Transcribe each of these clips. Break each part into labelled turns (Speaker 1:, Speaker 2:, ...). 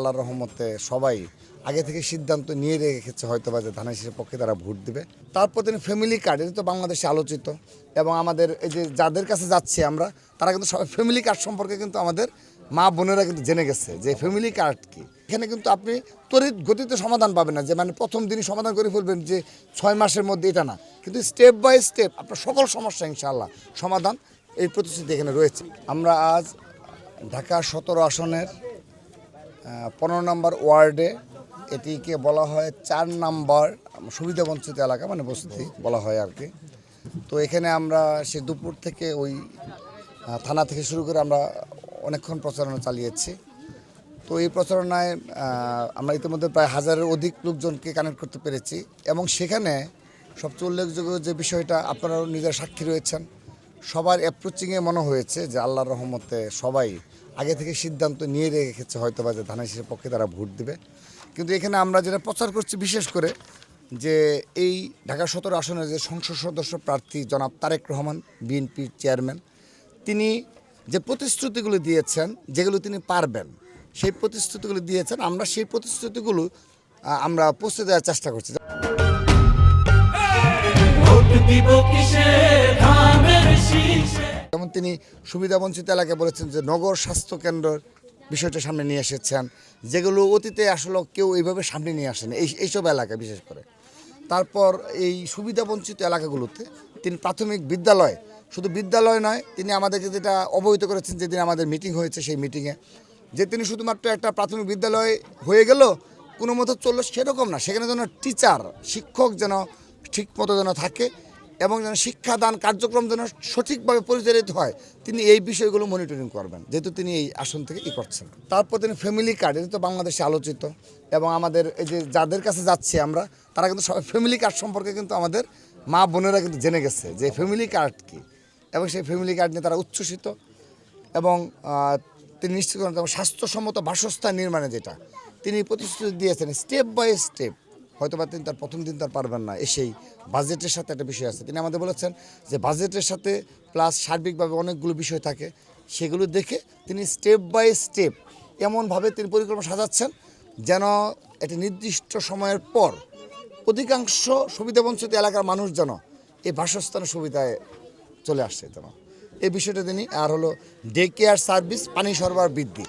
Speaker 1: আল্লাহর রহমতে সবাই আগে থেকে সিদ্ধান্ত নিয়ে রেখেছে হয়তো বা যে ধানের পক্ষে তারা ভোট দেবে। তারপর তিনি ফ্যামিলি কার্ড, এটা তো বাংলাদেশে আলোচিত, এবং আমাদের এই যে যাদের কাছে যাচ্ছি আমরা, তারা কিন্তু সবাই ফ্যামিলি কার্ড সম্পর্কে কিন্তু আমাদের মা বোনেরা কিন্তু জেনে গেছে যে ফ্যামিলি কার্ড কি। এখানে কিন্তু আপনি তড়িৎ গতিতে সমাধান পাবেন না, যে মানে প্রথম দিনই সমাধান করে ফেলবেন যে 6 মাসের মধ্যে, এটা না, কিন্তু স্টেপ বাই স্টেপ আপনার সকল সমস্যা ইনশাআল্লাহ সমাধান, এই প্রতিশ্রুতি এখানে রয়েছে। আমরা আজ ঢাকা 17 আসনের 15 নম্বর ওয়ার্ডে, এটিকে বলা হয় 4 নম্বর সুবিধাবঞ্চিত এলাকা, মানে বসতি বলা হয় আর কি। তো এখানে আমরা সে দুপুর থেকে ওই থানা থেকে শুরু করে আমরা অনেকক্ষণ প্রচারণা চালিয়েছি। তো এই প্রচারণায় আমরা ইতিমধ্যে প্রায় 1000-এর অধিক লোকজনকে কানেক্ট করতে পেরেছি, এবং সেখানে সবচেয়ে উল্লেখযোগ্য যে বিষয়টা, আপনারাও নিজের সাক্ষী রয়েছেন, সবার অ্যাপ্রোচিংয়ে মনে হয়েছে যে আল্লাহর রহমতে সবাই আগে থেকে সিদ্ধান্ত নিয়ে রেখেছে হয়তো বা যে ধানের পক্ষে তারা ভোট দেবে। কিন্তু এখানে আমরা যেটা প্রচার করছি বিশেষ করে, যে এই ঢাকা 17 আসনের যে সংসদ সদস্য প্রার্থী জনাব তারেক রহমান, বিএনপির চেয়ারম্যান, তিনি যে প্রতিশ্রুতিগুলো দিয়েছেন, যেগুলো তিনি পারবেন, সেই প্রতিশ্রুতিগুলো দিয়েছেন। আমরা সেই প্রতিশ্রুতিগুলো আমরা পৌঁছে দেওয়ার চেষ্টা করছি। যেমন তিনি সুবিধাবঞ্চিত এলাকায় বলেছেন যে নগর স্বাস্থ্য কেন্দ্রের বিষয়টা সামনে নিয়ে এসেছেন, যেগুলো অতীতে আসলে কেউ এইভাবে সামনে নিয়ে আসেন এইসব এলাকায় বিশেষ করে। তারপর এই সুবিধাবঞ্চিত এলাকাগুলোতে তিনি প্রাথমিক বিদ্যালয়, শুধু বিদ্যালয় নয়, তিনি আমাদেরকে যেটা অবহিত করেছেন যেদিন আমাদের মিটিং হয়েছে, সেই মিটিংয়ে, যে তিনি শুধুমাত্র একটা প্রাথমিক বিদ্যালয় হয়ে গেল কোনো মতো চললো সেরকম না, সেখানে যেন টিচার, শিক্ষক যেন ঠিক মতো যেন থাকে, এবং যেন শিক্ষাদান কার্যক্রম যেন সঠিকভাবে পরিচালিত হয়, তিনি এই বিষয়গুলো মনিটরিং করবেন, যেহেতু তিনি এই আসন থেকে করছেন। তারপর তিনি ফ্যামিলি কার্ড, এটা তো বাংলাদেশে আলোচিত, এবং আমাদের এই যে যাদের কাছে যাচ্ছি আমরা, তারা কিন্তু সবাই ফ্যামিলি কার্ড সম্পর্কে কিন্তু আমাদের মা বোনেরা কিন্তু জেনে গেছে যে ফ্যামিলি কার্ড কী, এবং সেই ফ্যামিলি কার্ড নিয়ে তারা উচ্ছ্বসিত। এবং তিনি নিশ্চিত করেন এবং স্বাস্থ্যসম্মত বাসস্থান নির্মাণে যেটা তিনি প্রতিশ্রুতি দিয়েছেন স্টেপ বাই স্টেপ, হয়তো বা তিনি তার প্রথম দিন তার পারবেন না, এসেই বাজেটের সাথে একটা বিষয় আছে, তিনি আমাদের বলেছেন যে বাজেটের সাথে প্লাস সার্বিকভাবে অনেকগুলো বিষয় থাকে, সেগুলো দেখে তিনি স্টেপ বাই স্টেপ এমনভাবে তিনি পরিকল্পনা সাজাচ্ছেন যেন একটি নির্দিষ্ট সময়ের পর অধিকাংশ সুবিধাবঞ্চিত এলাকার মানুষ যেন এই বাসস্থানের সুবিধায় চলে আসছে। যেন এই বিষয়টা তিনি, আর হলো ডে কেয়ার সার্ভিস, পানি সরবরাহ বৃদ্ধি,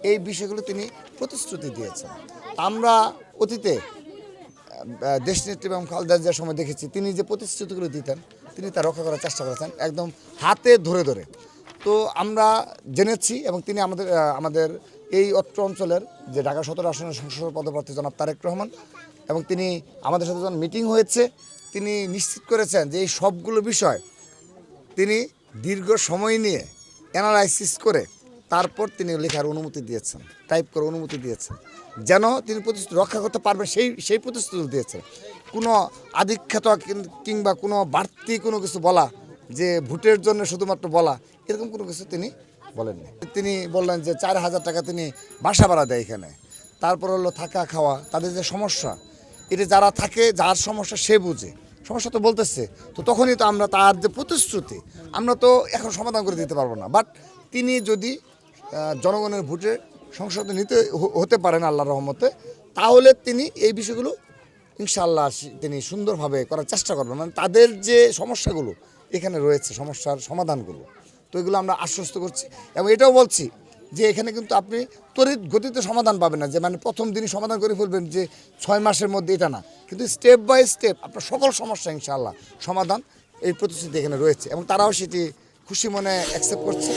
Speaker 1: এই বিষয়গুলো তিনি প্রতিশ্রুতি দিয়েছেন। আমরা অতীতে দেশনেত্রী এবং খালেদা জিয়ার সময় দেখেছি তিনি যে প্রতিশ্রুতিগুলো দিতেন, তিনি তা রক্ষা করার চেষ্টা করেছেন একদম হাতে ধরে ধরে। তো আমরা জেনেছি, এবং তিনি আমাদের এই অত্র অঞ্চলের যে ঢাকা 17 আসনের সংসদ পদপ্রার্থী জনাব তারেক রহমান, এবং তিনি আমাদের সাথে যখন মিটিং হয়েছে, তিনি নিশ্চিত করেছেন যে এই সবগুলো বিষয় তিনি দীর্ঘ সময় নিয়ে অ্যানালাইসিস করে তারপর তিনি লেখার অনুমতি দিয়েছেন, টাইপ করে অনুমতি দিয়েছেন, যেন তিনি প্রতিশ্রুতি রক্ষা করতে পারবেন, সেই প্রতিশ্রুতি দিয়েছেন। কোনো আধিক্ষেত কিংবা কোনো বাড়তি কোনো কিছু বলা, যে ভোটের জন্য শুধুমাত্র বলা, এরকম কোনো কিছু তিনি বলেননি। তিনি বললেন যে 4000 টাকা তিনি বাসা ভাড়া দেয় এখানে, তারপর হলো থাকা খাওয়া, তাদের যে সমস্যা, এটা যারা থাকে, যার সমস্যা সে বুঝে, সমস্যা তো বলতেছে, তো তখনই তো আমরা তার যে প্রতিশ্রুতি, আমরা তো এখন সমাধান করে দিতে পারবো না, বাট তিনি যদি জনগণের ভোটে সংসদে হতে পারেন আল্লাহর রহমতে, তাহলে তিনি এই বিষয়গুলো ইনশাআল্লাহ তিনি সুন্দরভাবে করার চেষ্টা করবেন, মানে তাদের যে সমস্যাগুলো এখানে রয়েছে, সমস্যার সমাধানগুলো, তো এগুলো আমরা আশ্বস্ত করছি। এবং এটাও বলছি যে এখানে কিন্তু আপনি তড়িৎ গতিতে সমাধান পাবেন না, যে মানে প্রথম দিনই সমাধান করে ফেলবেন যে 6 মাসের মধ্যে, এটা না, কিন্তু স্টেপ বাই স্টেপ আপনার সকল সমস্যা ইনশাআল্লাহ সমাধান, এই প্রতিশ্রুতি এখানে রয়েছে, এবং তারাও সেটি খুশি মনে অ্যাকসেপ্ট করছে।